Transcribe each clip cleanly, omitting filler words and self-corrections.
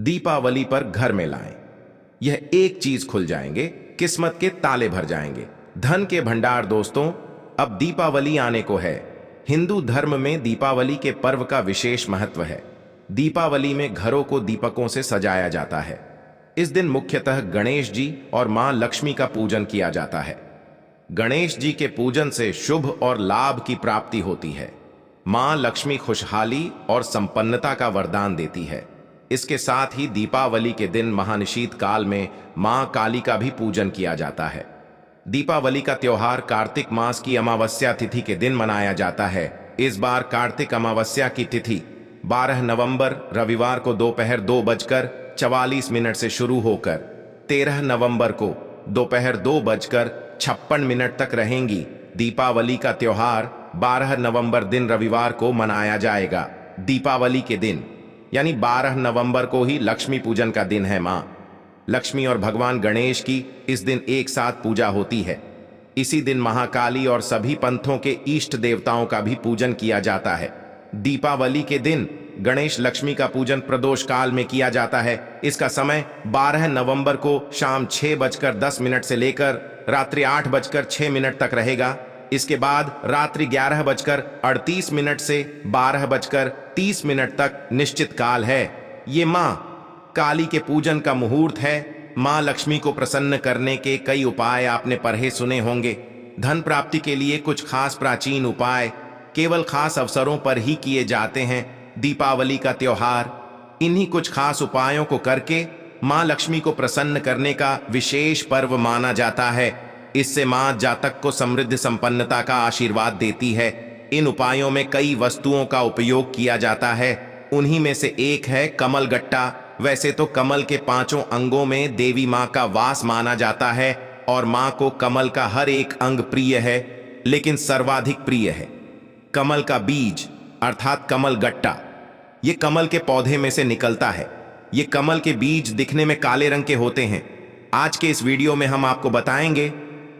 दीपावली पर घर में लाएं। यह एक चीज खुल जाएंगे, किस्मत के ताले भर जाएंगे, धन के भंडार। दोस्तों, अब दीपावली आने को है। हिंदू धर्म में दीपावली के पर्व का विशेष महत्व है। दीपावली में घरों को दीपकों से सजाया जाता है। इस दिन मुख्यतः गणेश जी और मां लक्ष्मी का पूजन किया जाता है। गणेश जी के पूजन से शुभ और लाभ की प्राप्ति होती है। मां लक्ष्मी खुशहाली और संपन्नता का वरदान देती है। इसके साथ ही दीपावली के दिन महानिशीत काल में मां काली का भी पूजन किया जाता है। दीपावली का त्योहार कार्तिक मास की अमावस्या तिथि के दिन मनाया जाता है। इस बार कार्तिक अमावस्या की तिथि 12 नवंबर रविवार को दोपहर 2:44 से शुरू होकर 13 नवंबर को दोपहर 2:56 तक रहेंगी। दीपावली का त्योहार 12 नवंबर दिन रविवार को मनाया जाएगा। दीपावली के दिन यानी 12 नवंबर को ही लक्ष्मी पूजन का दिन है। मां लक्ष्मी और भगवान गणेश की इस दिन एक साथ पूजा होती है। इसी दिन महाकाली और सभी पंथों के इष्ट देवताओं का भी पूजन किया जाता है। दीपावली के दिन गणेश लक्ष्मी का पूजन प्रदोष काल में किया जाता है। इसका समय 12 नवंबर को शाम 6:10 से लेकर रात्रि 8:06 तक रहेगा। इसके बाद रात्रि 11:38 से 12:30 तक निश्चित काल है। ये मां काली के पूजन का मुहूर्त है। मां लक्ष्मी को प्रसन्न करने के कई उपाय आपने पढ़े सुने होंगे। धन प्राप्ति के लिए कुछ खास प्राचीन उपाय केवल खास अवसरों पर ही किए जाते हैं। दीपावली का त्योहार इन्हीं कुछ खास उपायों को करके मां लक्ष्मी को प्रसन्न करने का विशेष पर्व माना जाता है। इससे मां जातक को समृद्ध संपन्नता का आशीर्वाद देती है। इन उपायों में कई वस्तुओं का उपयोग किया जाता है। उन्हीं में से एक है कमल गट्टा। वैसे तो कमल के 5 अंगों में देवी मां का वास माना जाता है और मां को कमल का हर एक अंग प्रिय है, लेकिन सर्वाधिक प्रिय है कमल का बीज अर्थात कमल गट्टा। ये कमल के पौधे में से निकलता है। ये कमल के बीज दिखने में काले रंग के होते हैं। आज के इस वीडियो में हम आपको बताएंगे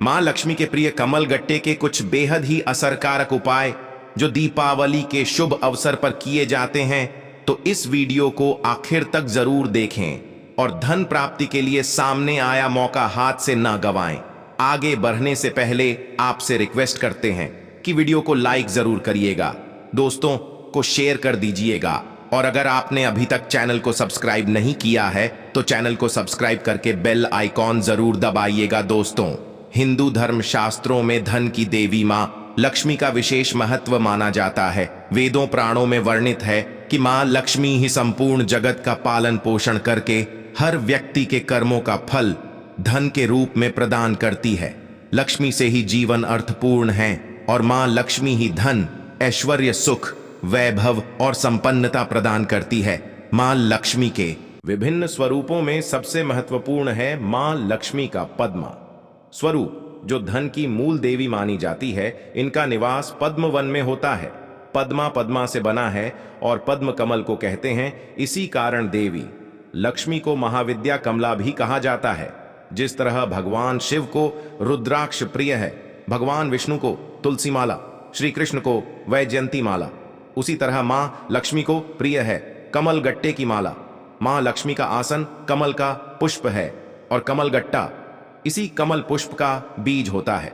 मां लक्ष्मी के प्रिय कमल गट्टे के कुछ बेहद ही असरकारक उपाय जो दीपावली के शुभ अवसर पर किए जाते हैं। तो इस वीडियो को आखिर तक जरूर देखें और धन प्राप्ति के लिए सामने आया मौका हाथ से ना गंवाएं। आगे बढ़ने से पहले आपसे रिक्वेस्ट करते हैं कि वीडियो को लाइक जरूर करिएगा, दोस्तों को शेयर कर दीजिएगा और अगर आपने अभी तक चैनल को सब्सक्राइब नहीं किया है तो चैनल को सब्सक्राइब करके बेल आइकॉन जरूर दबाइएगा। दोस्तों, हिंदू धर्म शास्त्रों में धन की देवी मां लक्ष्मी का विशेष महत्व माना जाता है। वेदों पुराणों में वर्णित है कि मां लक्ष्मी ही संपूर्ण जगत का पालन पोषण करके हर व्यक्ति के कर्मों का फल धन के रूप में प्रदान करती है। लक्ष्मी से ही जीवन अर्थपूर्ण है और मां लक्ष्मी ही धन, ऐश्वर्य, सुख, वैभव और संपन्नता प्रदान करती है। मां लक्ष्मी के विभिन्न स्वरूपों में सबसे महत्वपूर्ण है मां लक्ष्मी का पद्मा स्वरूप, जो धन की मूल देवी मानी जाती है। इनका निवास पद्म वन में होता है। पद्मा से बना है और पद्म कमल को कहते हैं। इसी कारण देवी लक्ष्मी को महाविद्या कमला भी कहा जाता है। जिस तरह भगवान शिव को रुद्राक्ष प्रिय है, भगवान विष्णु को तुलसी माला, श्री कृष्ण को वैजयंती माला, उसी तरह मां लक्ष्मी को प्रिय है कमल गट्टे की माला। मां लक्ष्मी का आसन कमल का पुष्प है और कमल गट्टा इसी कमल पुष्प का बीज होता है।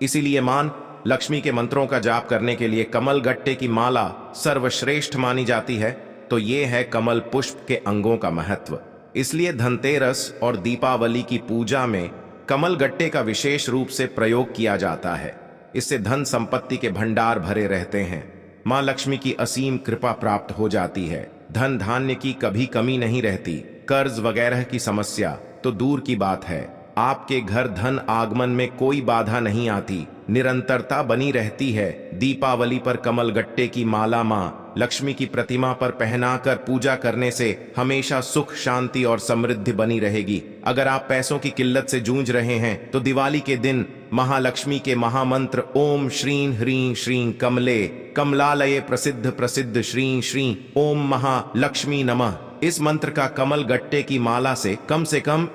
इसीलिए मां लक्ष्मी के मंत्रों का जाप करने के लिए कमल गट्टे की माला सर्वश्रेष्ठ मानी जाती है। तो ये है कमल पुष्प के अंगों का महत्व। इसलिए धनतेरस और दीपावली की पूजा में कमल गट्टे का विशेष रूप से प्रयोग किया जाता है। इससे धन संपत्ति के भंडार भरे रहते हैं। मां लक्ष्मी की असीम कृपा प्राप्त हो जाती है। धन धान्य की कभी कमी नहीं रहती। कर्ज वगैरह की समस्या तो दूर की बात है। आपके घर धन आगमन में कोई बाधा नहीं आती, निरंतरता बनी रहती है। दीपावली पर कमल गट्टे की माला मां लक्ष्मी की प्रतिमा पर पहनाकर पूजा करने से हमेशा सुख, शांति और समृद्धि बनी रहेगी। अगर आप पैसों की किल्लत से जूझ रहे हैं तो दिवाली के दिन महालक्ष्मी के महामंत्र ओम श्रीं ह्रीं श्रीं कमले कमलालये प्रसिद्ध प्रसिद्ध श्रीं श्रीं ओम महालक्ष्मी नमः, इस मंत्र का कमल गट्टे की माला से कम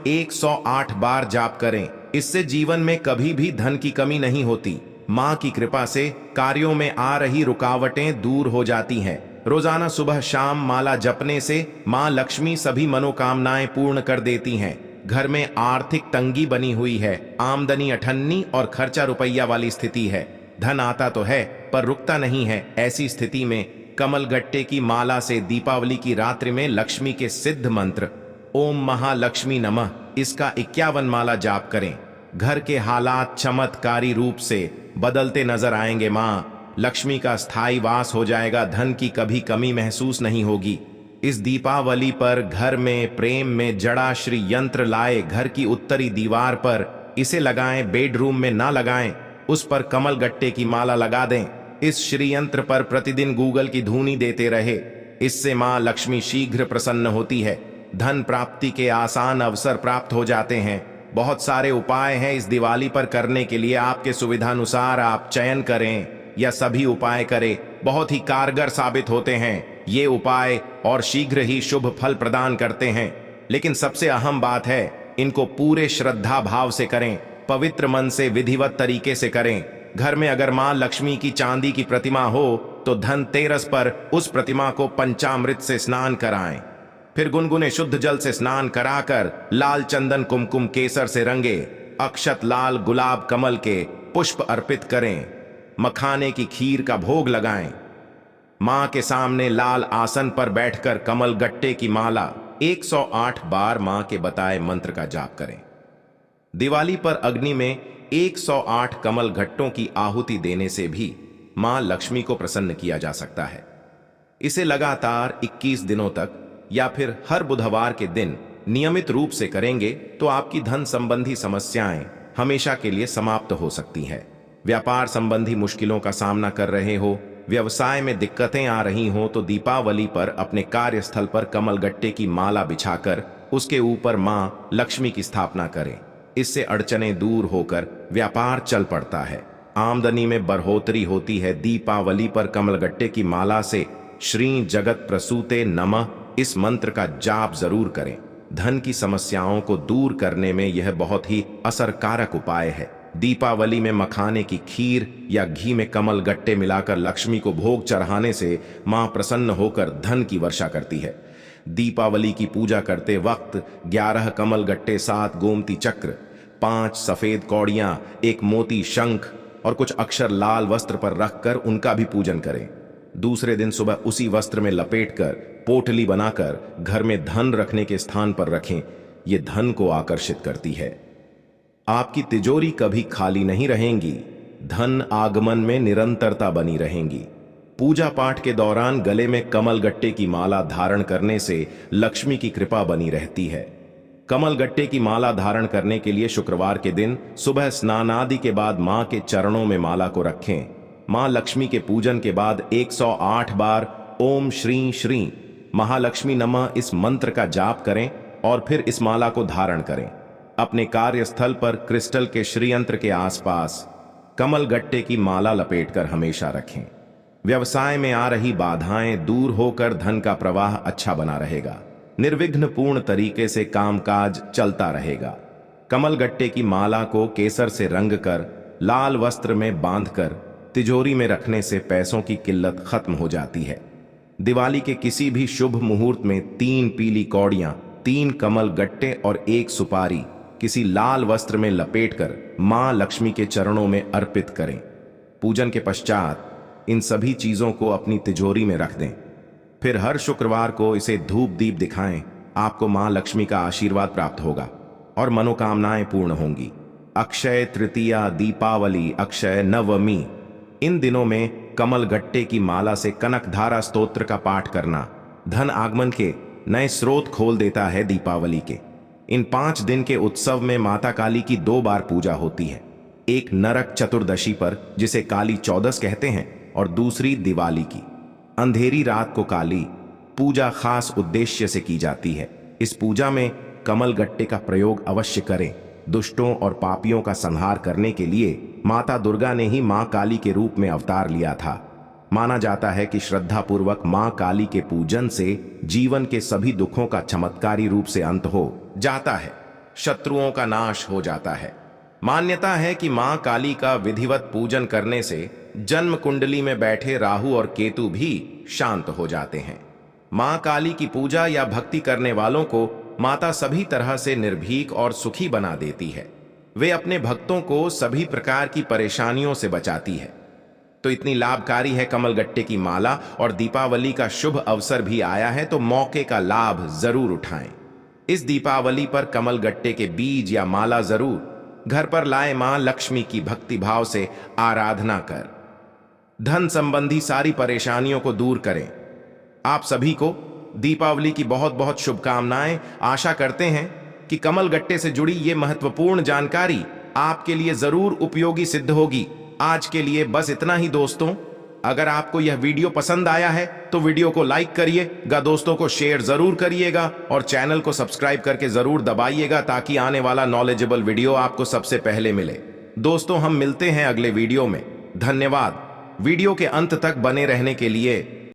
108 बार जाप करें। इससे जीवन में कभी भी धन की कमी नहीं होती। मां की कृपा से कार्यों में आ रही रुकावटें दूर हो जाती हैं। रोजाना सुबह शाम माला जपने से मां लक्ष्मी सभी मनोकामनाएं पूर्ण कर देती हैं। घर में आर्थिक तंगी बनी हुई है, आमदनी अठन्नी और खर्चा रुपया वाली स्थिति है। धन आता तो है पर रुकता नहीं है। ऐसी स्थिति में कमल गट्टे की माला से दीपावली की रात्रि में लक्ष्मी के सिद्ध मंत्र ओम महालक्ष्मी नमः इसका 51 माला जाप करें। घर के हालात चमत्कारी रूप से बदलते नजर आएंगे। मां लक्ष्मी का स्थायी वास हो जाएगा। धन की कभी कमी महसूस नहीं होगी। इस दीपावली पर घर में प्रेम में जड़ाश्री यंत्र लाए घर की उत्तरी दीवार पर इसे लगाएं। बेडरूम में ना लगाएं, उस पर कमल गट्टे की माला लगा दें। इस श्री यंत्र पर प्रतिदिन गूगल की धूनी देते रहे। इससे मां लक्ष्मी शीघ्र प्रसन्न होती है। धन प्राप्ति के आसान अवसर प्राप्त हो जाते हैं। बहुत सारे उपाय हैं इस दिवाली पर करने के लिए। आपके सुविधानुसार आप चयन करें या सभी उपाय करें, बहुत ही कारगर साबित होते हैं ये उपाय और शीघ्र ही शुभ फल प्रदान करते हैं। लेकिन सबसे अहम बात है, इनको पूरे श्रद्धा भाव से करें, पवित्र मन से विधिवत तरीके से करें। घर में अगर मां लक्ष्मी की चांदी की प्रतिमा हो तो धनतेरस पर उस प्रतिमा को पंचामृत से स्नान कराएं। फिर गुनगुने शुद्ध जल से स्नान कराकर लाल चंदन कुमकुम केसर से रंगे, अक्षत लाल गुलाब कमल के पुष्प अर्पित करें। मखाने की खीर का भोग लगाएं। मां के सामने लाल आसन पर बैठकर कमल गट्टे की माला 108 बार मां के बताए मंत्र का जाप करें। दिवाली पर अग्नि में 108 कमल गट्टों की आहुति देने से भी मां लक्ष्मी को प्रसन्न किया जा सकता है। इसे लगातार 21 दिनों तक या फिर हर बुधवार के दिन नियमित रूप से करेंगे तो आपकी धन संबंधी समस्याएं हमेशा के लिए समाप्त हो सकती है। व्यापार संबंधी मुश्किलों का सामना कर रहे हो, व्यवसाय में दिक्कतें आ रही हो तो दीपावली पर अपने कार्यस्थल पर कमल गट्टे की माला बिछाकर उसके ऊपर मां लक्ष्मी की स्थापना करें। इससे अड़चनें दूर होकर व्यापार चल पड़ता है, आमदनी में बढ़ोतरी होती है। दीपावली पर कमल गट्टे की माला से श्री जगत प्रसूते नमः इस मंत्र का जाप जरूर करें। धन की समस्याओं को दूर करने में यह बहुत ही असरकारक उपाय है। दीपावली में मखाने की खीर या घी में कमल गट्टे मिलाकर लक्ष्मी को भोग चढ़ाने से मां प्रसन्न होकर धन की वर्षा करती है। दीपावली की पूजा करते वक्त 11 कमल गट्टे, 7 गोमती चक्र, 5 सफेद कौड़ियां, 1 मोती शंख और कुछ अक्षर लाल वस्त्र पर रखकर उनका भी पूजन करें। दूसरे दिन सुबह उसी वस्त्र में लपेटकर पोटली बनाकर घर में धन रखने के स्थान पर रखें। ये धन को आकर्षित करती है। आपकी तिजोरी कभी खाली नहीं रहेंगी। धन आगमन में निरंतरता बनी रहेंगी। पूजा पाठ के दौरान गले में कमल गट्टे की माला धारण करने से लक्ष्मी की कृपा बनी रहती है। कमल गट्टे की माला धारण करने के लिए शुक्रवार के दिन सुबह स्नान आदि के बाद मां के चरणों में माला को रखें। मां लक्ष्मी के पूजन के बाद 108 बार ओम श्री श्री महालक्ष्मी नमः इस मंत्र का जाप करें और फिर इस माला को धारण करें। अपने कार्यस्थल पर क्रिस्टल के श्रीयंत्र के आसपास कमल गट्टे की माला लपेटकर हमेशा रखें। व्यवसाय में आ रही बाधाएं दूर होकर धन का प्रवाह अच्छा बना रहेगा। निर्विघ्न पूर्ण तरीके से कामकाज चलता रहेगा। कमल गट्टे की माला को केसर से रंग कर लाल वस्त्र में बांधकर तिजोरी में रखने से पैसों की किल्लत खत्म हो जाती है। दिवाली के किसी भी शुभ मुहूर्त में 3 पीली कौड़ियां, 3 कमल गट्टे और 1 सुपारी किसी लाल वस्त्र में लपेटकर मां लक्ष्मी के चरणों में अर्पित करें। पूजन के पश्चात इन सभी चीजों को अपनी तिजोरी में रख दें। फिर हर शुक्रवार को इसे धूप दीप दिखाएं। आपको मां लक्ष्मी का आशीर्वाद प्राप्त होगा और मनोकामनाएं पूर्ण होंगी। अक्षय तृतीया, दीपावली, अक्षय नवमी, इन दिनों में कमल गट्टे की माला से कनकधारा स्तोत्र का पाठ करना धन आगमन के नए स्रोत खोल देता है। दीपावली के इन 5 दिन के उत्सव में माता काली की 2 बार पूजा होती है। एक नरक चतुर्दशी पर, जिसे काली चौदस कहते हैं, और दूसरी दिवाली की अंधेरी रात को काली पूजा खास उद्देश्य से की जाती है। इस पूजा में कमल गट्टे का प्रयोग अवश्य करें। दुष्टों और पापियों का संहार करने के लिए माता दुर्गा ने ही मां काली के रूप में अवतार लिया था। माना जाता है कि श्रद्धापूर्वक मां काली के पूजन से जीवन के सभी दुखों का चमत्कारी रूप से अंत हो जाता है, शत्रुओं का नाश हो जाता है। मान्यता है कि मां काली का विधिवत पूजन करने से जन्म कुंडली में बैठे राहु और केतु भी शांत हो जाते हैं। मां काली की पूजा या भक्ति करने वालों को माता सभी तरह से निर्भीक और सुखी बना देती है। वे अपने भक्तों को सभी प्रकार की परेशानियों से बचाती है। तो इतनी लाभकारी है कमलगट्टे की माला, और दीपावली का शुभ अवसर भी आया है, तो मौके का लाभ जरूर उठाएं। इस दीपावली पर कमलगट्टे के बीज या माला जरूर घर पर लाए। मां लक्ष्मी की भक्ति भाव से आराधना कर धन संबंधी सारी परेशानियों को दूर करें। आप सभी को दीपावली की बहुत बहुत शुभकामनाएं। आशा करते हैं कि कमलगट्टे से जुड़ी ये महत्वपूर्ण जानकारी आपके लिए जरूर उपयोगी सिद्ध होगी। आज के लिए बस इतना ही दोस्तों। अगर आपको यह वीडियो पसंद आया है तो वीडियो को लाइक करिएगा, दोस्तों को शेयर जरूर करिएगा और चैनल को सब्सक्राइब करके जरूर दबाइएगा, ताकि आने वाला नॉलेजेबल वीडियो आपको सबसे पहले मिले। दोस्तों, हम मिलते हैं अगले वीडियो में। धन्यवाद वीडियो के अंत तक बने रहने के लिए।